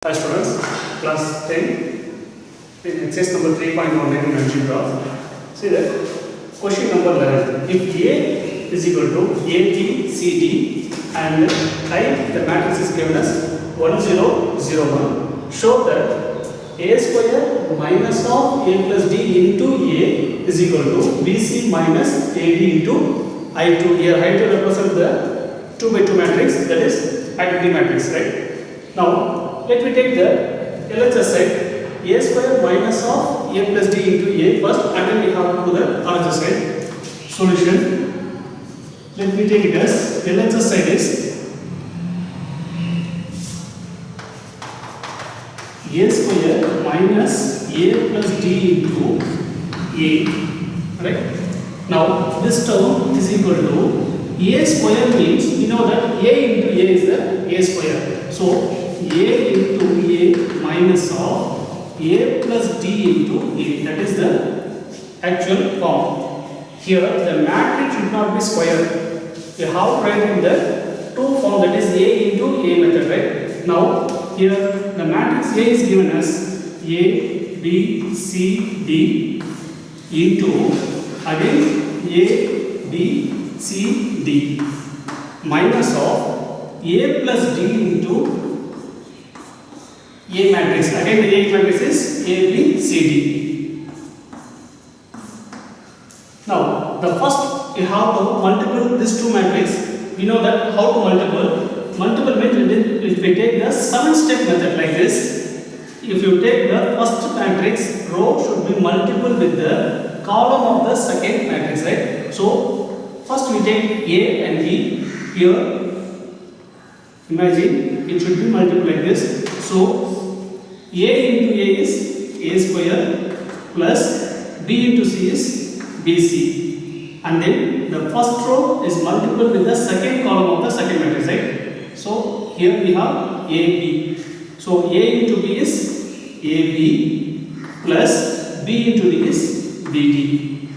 Hi students, class 10 in exercise number 3.19 in algebra. See that question number 11. If A is equal to A, B, C, D and I, the matrix is given as 1, 0, 0, 1, show that A square minus of A plus D into A is equal to BC minus AD into I2. Here I2 represents the 2 by 2 matrix, that is identity matrix, right? Now let me take the LHS side, A square minus of A plus D into A first, and then we have to do the RHS side. Solution. Let me take it as LHS side is A square minus A plus D into A. Right? Now this term is equal to A square means we know that A into A is the A square. So A into A minus of A plus D into A, that is the actual form. Here the matrix should not be square. We have to write in the two form, that is A into A method, right? Now here the matrix A is given as A, B, C, D into again A, B, C, D minus of A plus D into A matrix. Again the A matrix is A, B, C, D. Now the first you have to multiple these two matrix. We know that how to multiple. Multiple means if we take the 7-step method like this. If you take the first matrix, row should be multiple with the column of the second matrix, right? So first we take A and B. Here imagine it should be multiple like this. So A into A is A square plus B into C is BC, and then the first row is multiple with the second column of the second matrix, right? So here we have AB. So A into B is AB plus B into D is BD.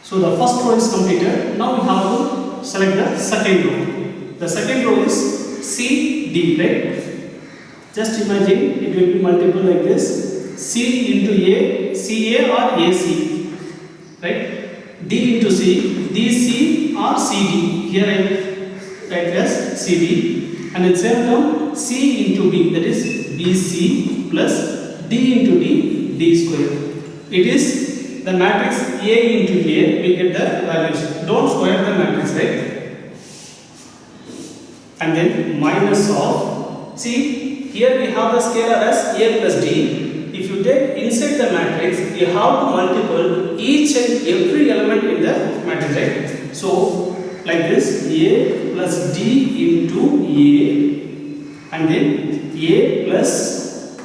So the first row is completed. Now we have to select the second row. The second row is CD, right? Just imagine it will be multiple like this. C into A, CA or AC, right? D into C, DC or CD. Here I write as CD. And in same term, C into B, that is BC plus D into D, D square. It is the matrix A into A, we get the values. Don't square the matrix, right? And then minus of, see, here we have the scalar as A plus D. If you take inside the matrix, you have to multiple each and every element in the matrix, right? So, like this, A plus D into A, and then A plus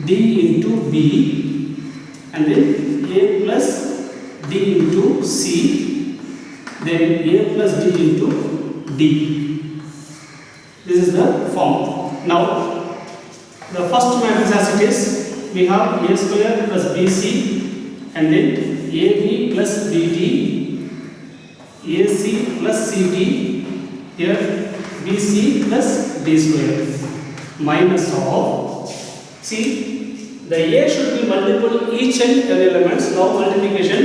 D into B, and then A plus D into C, then A plus D into D. This is the form. Now, the first matrix as it is, we have A square plus BC, and then AB plus BD, AC plus CD, here BC plus D square, minus of, see, the A should be multiple each and every elements. Now multiplication,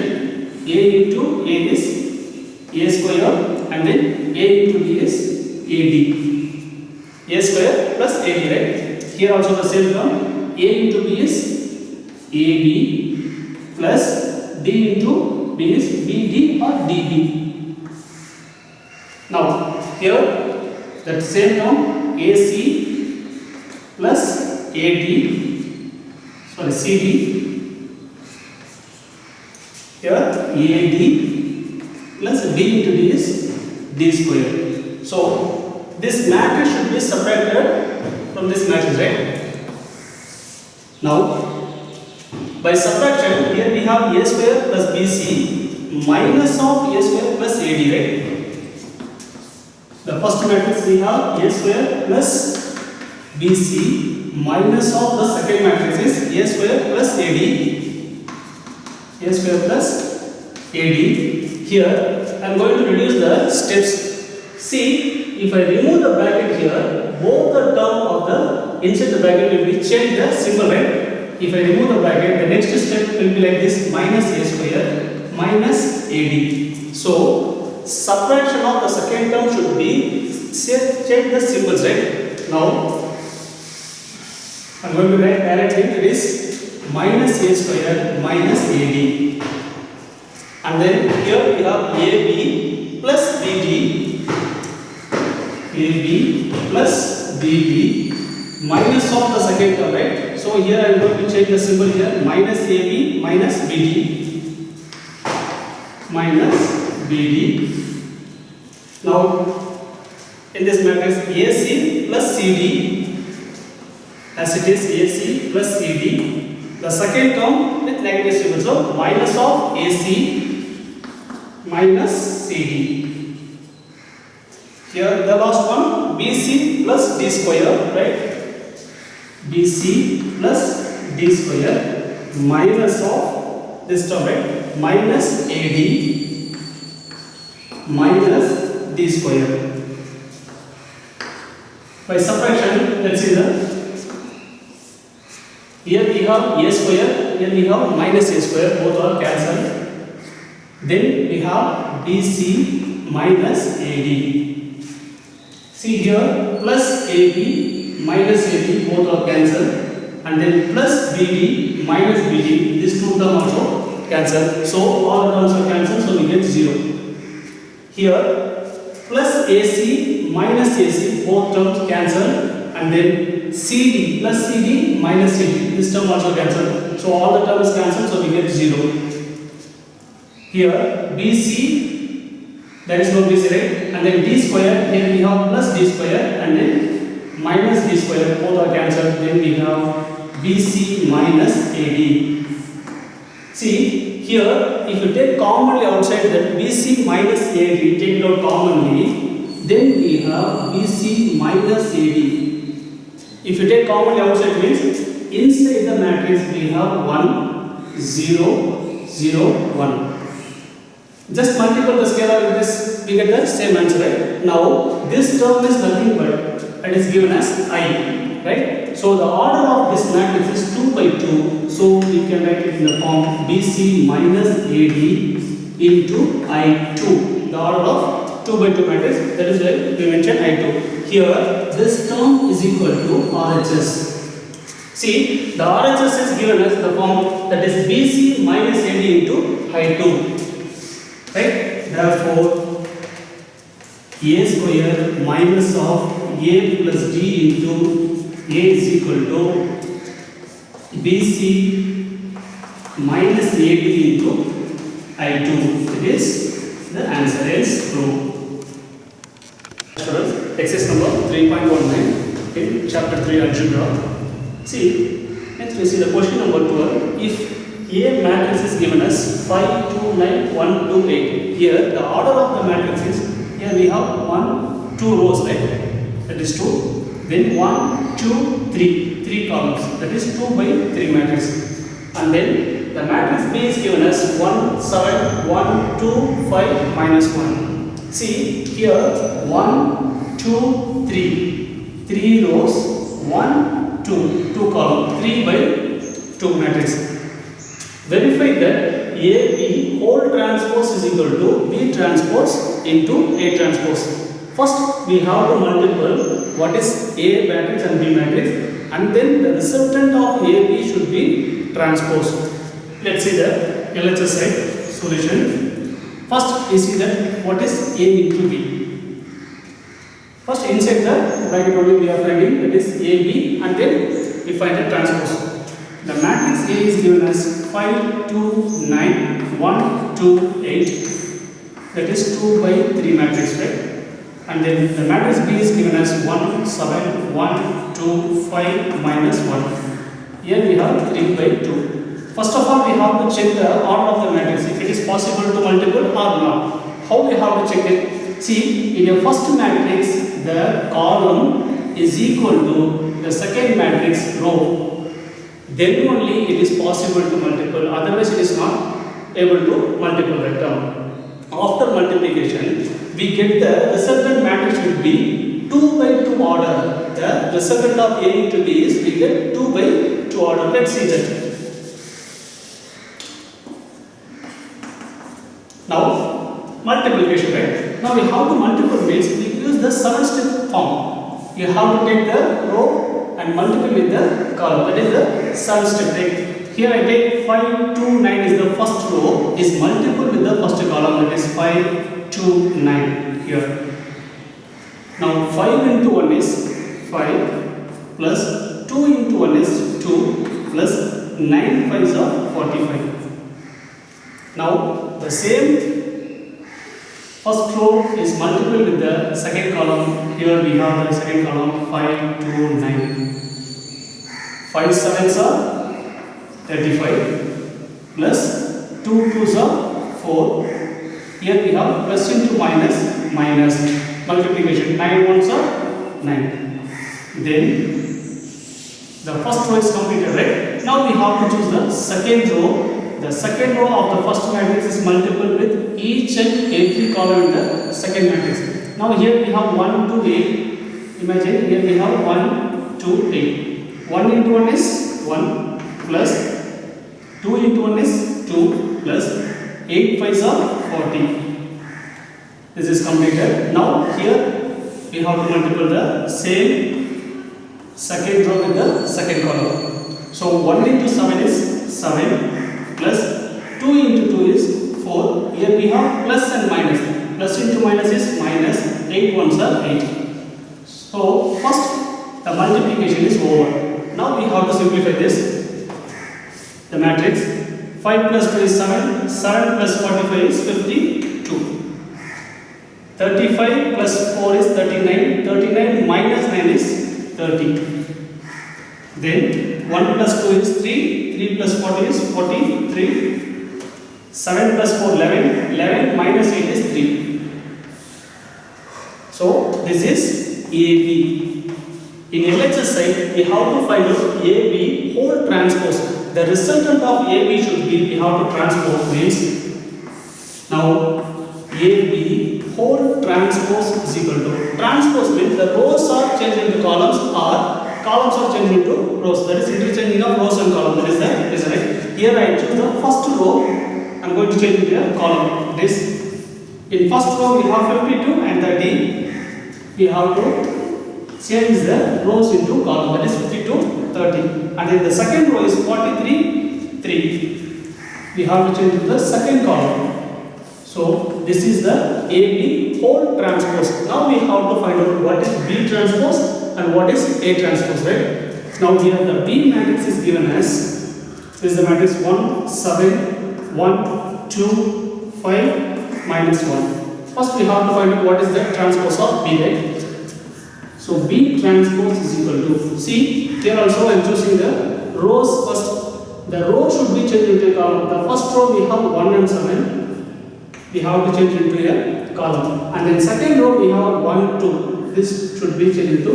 A into A is A square, and then A into D is AD. A square plus AD, right? Here also the same term, A into B is AB plus D into B is BD or DB. Now here that same term AC plus CD, here AD plus D into D is D square. So this matrix should be separated from this matrix, right? Now, by subtraction, here we have A square plus BC minus of A square plus AD, right? The first matrix we have A square plus BC minus of the second matrix is A square plus AD. A square plus AD. Here, I am going to reduce the steps. See, if I remove the bracket here, both the term of the inside the bracket will be change the symbol, right? If I remove the bracket, the next step will be like this, minus a square minus ad. So subtraction of the second term should be change the symbols, right? Now I am going to write directly, it is minus a square minus ad, and then here we have ab plus bd, ab plus bd minus of the second term, right? So here I am going to change the symbol here, minus ab minus bd minus bd. Now in this matrix AC plus CD, as it is AC plus CD, the second term with negative symbol, so minus of AC minus CD. Here the last one, BC plus D square, right? BC plus D square minus of this term, right? Minus AD minus D square. By subtraction, let's see here we have a square, here we have minus a square, both are cancelled. Then we have BC minus AD. See here, plus AB minus AD, both are cancelled. And then plus BD minus BD, this two term also cancelled. So all the terms are cancelled, so we get 0. Here, plus AC minus AC, both terms cancelled. And then CD plus CD minus CD, this term also cancelled. So all the terms cancelled, so we get 0. Here BC, there is no BC, right? And then D square, here we have plus D square and then minus D square, both are cancelled. Then we have BC minus AD. See here, if you take commonly outside that BC minus AD, take it out commonly, then we have BC minus AD. If you take commonly outside means inside the matrix we have 1, 0, 0, 1. Just multiply the scalar with this, we get the same answer, right? Now this term is nothing but it is given as I, right? So the order of this matrix is 2 by 2. So we can write it in the form BC minus AD into I2. The order of 2 by 2 matrix, that is why we mentioned I2. Here, this term is equal to RHS. See, the RHS is given as the form that is BC minus AD into I2. Right? Therefore, A square minus of A plus D into A is equal to BC minus AD into I2. It is the answer is true. Exercise number 3.19 in chapter 3 algebra. See, next we see the question number 12. If A matrix is given as 5, 2, 9, 1, 2, 8. Here the order of the matrix is, here we have 1, 2 rows, right? That is 2. Then 1, 2, 3. 3 columns. That is 2 by 3 matrix. And then the matrix B is given as 1, 7, 1, 2, 5, minus 1. See, here 1, 2, 3. 3 rows, 1, 2. 2 columns. 3 by 2 matrix. Verify that AB whole transpose is equal to B transpose into A transpose. First, we have to multiply what is A matrix and B matrix, and then the resultant of AB should be transposed. Let's see the LHS side solution. First, we see that what is A into B. First, inside the bracket only we are finding that is AB, and then we find the transpose. The matrix A is given as 5, 2, 9, 1, 2, 8. That is 2 by 3 matrix, right? And then the matrix B is given as 1, 7, 1, 2, 5, minus 1. Here we have 3 by 2. First of all, we have to check the order of the matrix, if it is possible to multiple or not. How we have to check it? See, in your first matrix, the column is equal to the second matrix row. Then only it is possible to multiple, otherwise it is not able to multiple that term. After multiplication, we get the resultant matrix will be 2 2 by 2 order. The resultant of A into B is we get 2 by 2 order. Let's see that. Now, multiplication, right? Now we have to multiply means we use the 7-step form. You have to take the row and multiply with the column. That is the 7-step. Right? Here I take 5, 2, 9 is the first row is multiple with the first column. That is 5, 2, 9 here. Now 5 into 1 is 5 plus 2 into 1 is 2 plus 9 5s are 45. Now the same first row is multiplied with the second column. Here we have the second column 5, 2, 9. 5 7s are 35 plus 2 2s are 4. Here we have plus into minus multiplication. 9 1s are 9. Then the first row is completed, right? Now we have to choose the second row. The second row of the first matrix is multiple with each and every column in the second matrix. Now here we have 1 to 8. Imagine here we have 1 to 8. 1 into 1 is 1 plus 2 into 1 is 2 plus 8 5s are 40. This is completed. Now here we have to multiply the same second row with the second column. So 1 into 7 is 7 plus 2 into 2 is 4. Here we have plus and minus. Plus into minus is minus. 8 1s are 8. So first the multiplication is over. Now we have to simplify this. The matrix 5 plus 2 is 7. 7 plus 45 is 52. 35 plus 4 is 39. 39 minus 9 is 30. Then 1 plus 2 is 3. 3 plus 40 is 43. 7 plus 4 11. 11 minus 8 is 3. So this is AB. In LHS side we have to find out AB whole transpose. The resultant of AB should be we have to transpose means now AB whole transpose is equal to transpose means the rows are changed into columns or columns are changed into rows. That is interchanging of rows and columns. That is the reason, right? Here I choose the first row. I am going to change it a column. This in first row we have 52 and 30. We have to change the rows into column. That is 52, 30. And then the second row is 43, 3. We have to change to the second column. So this is the AB whole transpose. Now we have to find out what is B transpose and what is A transpose, right? Now here the B matrix is given as, this is the matrix 1, 7, 1, 2, 5, minus 1. First we have to find out what is the transpose of B, right? So B transpose is equal to, see here also I am choosing the rows first. The row should be changed into a column. The first row we have 1 and 7. We have to change into a column. And then second row we have 1, 2. This should be changed into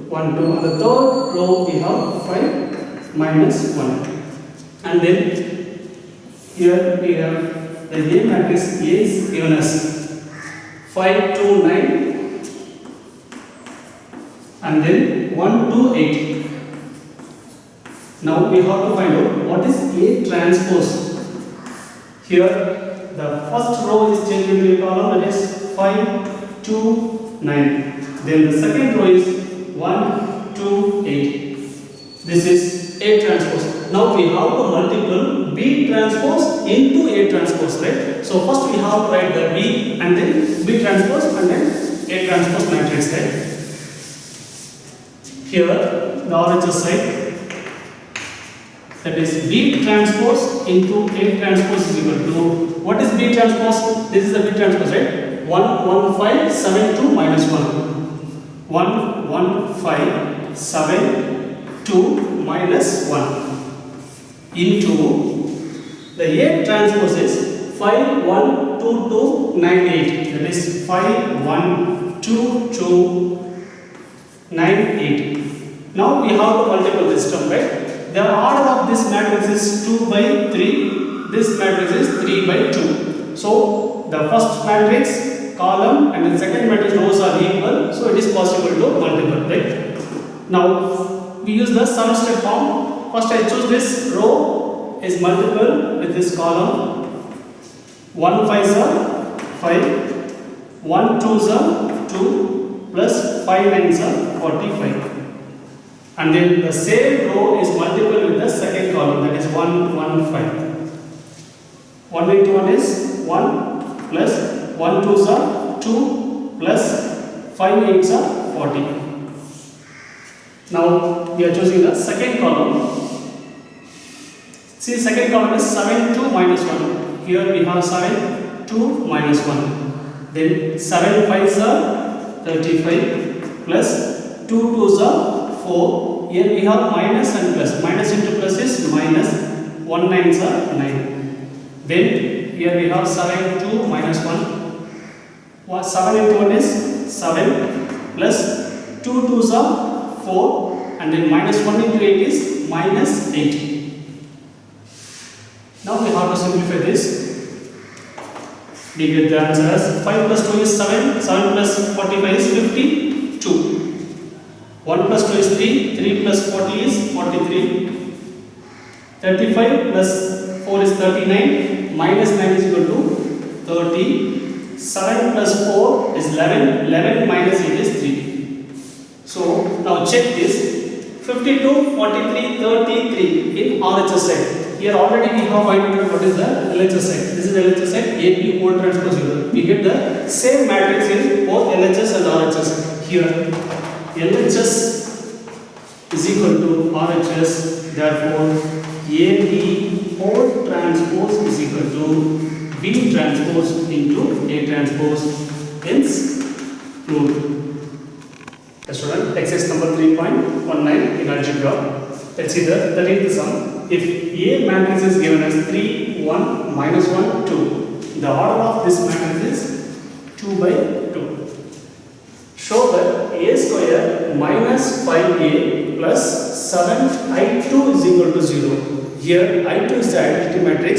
1, 2. And the third row we have 5 minus 1. And then here we have the A matrix A is given as 5, 2, 9 and then 1, 2, 8. Now we have to find out what is A transpose. Here the first row is changed into a column, that is 5, 2, 9. Then the second row is 1, 2, 8. This is A transpose. Now we have to multiply B transpose into A transpose, right? So first we have to write the B and then B transpose and then A transpose matrix, right? Here the RHS side, that is B transpose into A transpose is equal to, what is B transpose? This is the B transpose, right? 1, 1, 5, 7, 2, minus 1. 1, 1, 5, 7, 2, minus 1 into the A transpose is 5, 1, 2, 2, 9, 8. That is 5, 1, 2, 2, 9, 8. Now we have to multiply this term, right? The order of this matrix is 2 by 3. This matrix is 3 by 2. So the first matrix column and the second matrix rows are equal. So it is possible to the 7-step form. First I choose this row is multiple with this column. 1 5s are 5, 1 2s are 2 plus 5 9s are 45. And then the same row is multiple with the second column, that is 1 1 5. 1 into 1 is 1 plus 1 2s are 2 plus 5 8s are 40. Now we are choosing the second column. See, second column is 7 2 minus 1. Here we have 7 2 minus 1. Then 7 5s are 35 plus 2 2s are 4. Here we have minus and plus. Minus into plus is minus. 1 9s are 9. Then here we have 7 2 minus 1. 7 into 1 is 7 plus 2 2s are 4, and then minus 1 into 8 is minus 8. Now we have to simplify this. We get the answer as 5 plus 2 is 7, 7 plus 45 is 52. 1 plus 2 is 3, 3 plus 40 is 43. 35 plus 4 is 39, minus 9 is equal to 30. 7 plus 4 is 11, 11 minus 8 is 3. So now check this. 52, 43, 33 in RHS set. Here already we have found what is the LHS set. This is LHS set, AP whole transpose unit. We get the same matrix in both LHS and RHS. Here LHS is equal to RHS, therefore AP whole transpose is equal to B transpose into A transpose, hence proved. Student, exercise number 3.19 in algebra. Let's see the 13th sum. If A matrix is given as 3, 1, minus 1, 2, the order of this matrix is 2 by 2. Show that A square minus 5A plus 7I2 is equal to 0. Here I2 is the identity matrix.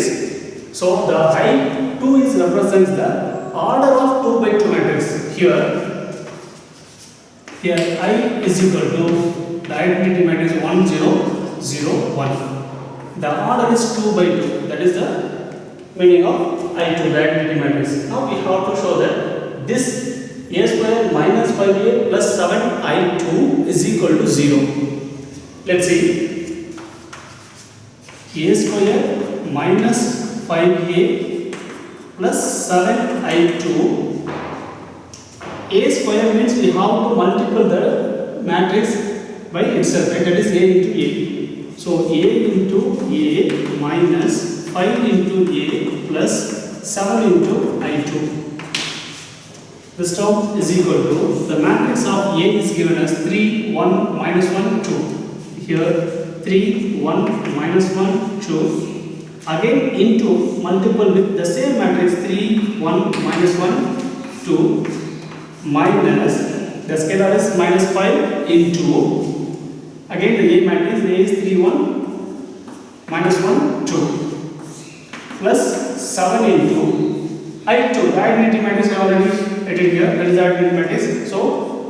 So the I2 is represents the order of 2 by 2 matrix. Here I is equal to the identity matrix 1 0 0 1. The order is 2 by 2. That is the meaning of I2, the identity matrix. Now we have to show that this A square minus 5A plus 7I2 is equal to 0. Let's see. A square minus 5A plus 7I2. A square means we have to multiply the matrix by itself, right? That is A into A. So A into A minus 5 into A plus 7 into I2. This term is equal to the matrix of A is given as 3 1 minus 1 2. Here 3 1 minus 1 2. Again into multiple with the same matrix 3 1 minus 1 2 minus the scalar is minus 5 into again the A matrix A is 3 1 minus 1 2 plus 7 into I2, the identity matrix I already written here, that is the identity matrix. So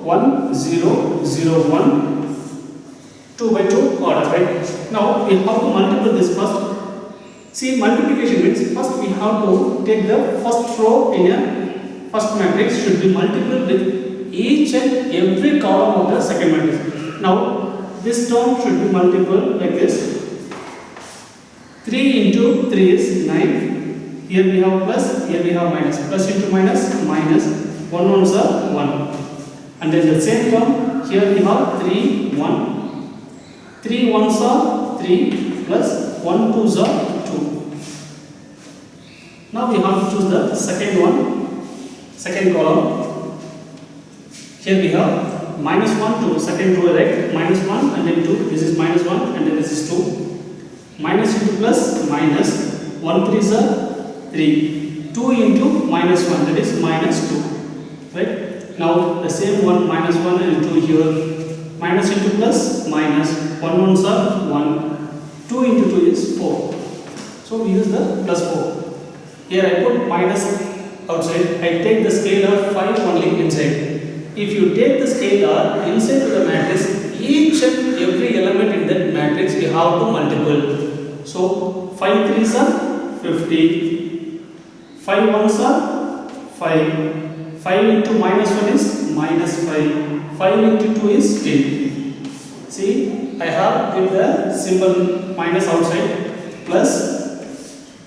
1 0 0 1 2 by 2 order, right? Now we have to multiply this first. See, multiplication means first we have to take the first row in a first matrix should be multiplied with each and every column of the second matrix. Now this term should be multiplied like this. 3 into 3 is 9. Here we have plus, here we have minus. Plus into minus, minus. 1 ones are 1. And then the same term, here we have 3 1. 3 ones are 3 plus 1 twos are 2. Now we have to choose the second one. Second column. Here we have minus 1 2, second row, right? Minus 1 and then 2. This is minus 1 and then this is 2. Minus into plus minus. 1 3 is 3. 2 into minus 1, that is minus 2. Right? Now the same one minus 1 and 2 here. Minus into plus minus. 1 ones are 1. 2 into 2 is 4. So we use the plus 4. Here I put minus outside. I take the scalar 5 only inside. If you take the scalar inside to the matrix, each and every element in that matrix we have to multiple. So 5 3s are 50, 5 1s are 5, 5 into minus 1 is minus 5, 5 into 2 is 10. See, I have with the symbol minus outside plus.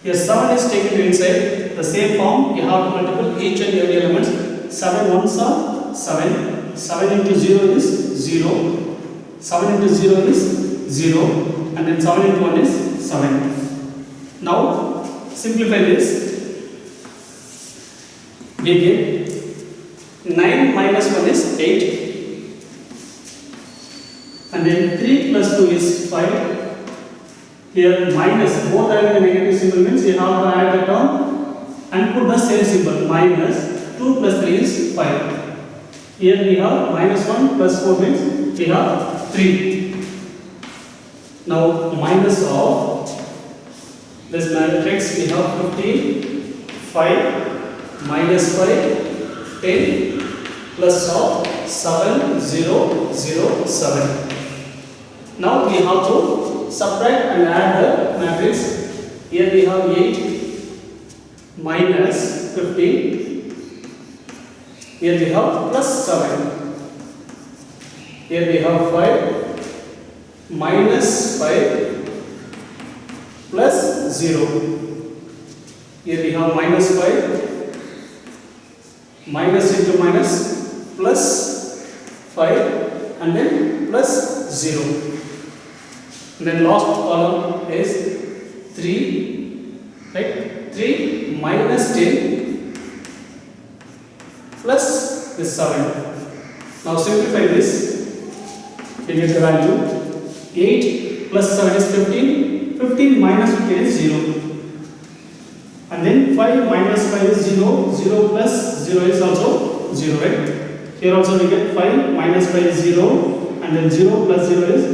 Here 7 is taken to inside. The same form you have to multiple each and every element. 7 1s are 7, 7 into 0 is 0, 7 into 0 is 0, and then 7 into 1 is 7. Now simplify this. We get 9 minus 1 is 8, and then 3 plus 2 is 5. Here minus, both are in the negative symbol means you have to add the term and put the same symbol. Minus 2 plus 3 is 5. Here we have minus 1 plus 4 means we have 3. Now minus of this matrix we have 15, 5, minus 5, 10, plus of 7, 0, 0, 7. Now we have to subtract and add the matrix. Here we have 8 minus 15. Here we have plus 7. Here we have 5 minus 5 plus 0. Here we have minus 5 minus into minus plus 5 and then plus 0. And then last column is 3, right? 3 minus 10 plus this 7. Now simplify this. We get the value 8 plus 7 is 15. 15 minus 15 is 0. And then 5 minus 5 is 0. 0 plus 0 is also 0, right? Here also we get 5 minus 5 is 0. And then 0 plus 0 is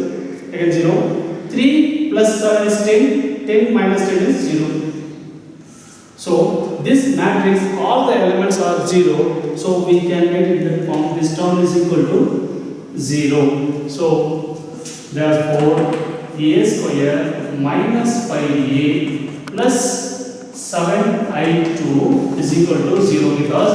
again 0. 3 plus 7 is 10. 10 minus 10 is 0. So this matrix, all the elements are 0. So we can get in that form. This term is equal to 0. So therefore a square minus 5a plus 7i2 is equal to 0 because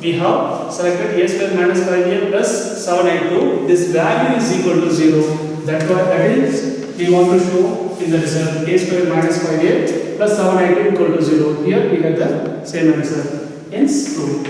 we have selected a square minus 5a plus 7i2. This value is equal to 0. That's why that is we want to show in the result a square minus 5a plus 7i2 equal to 0. Here we get the same answer. Hence true.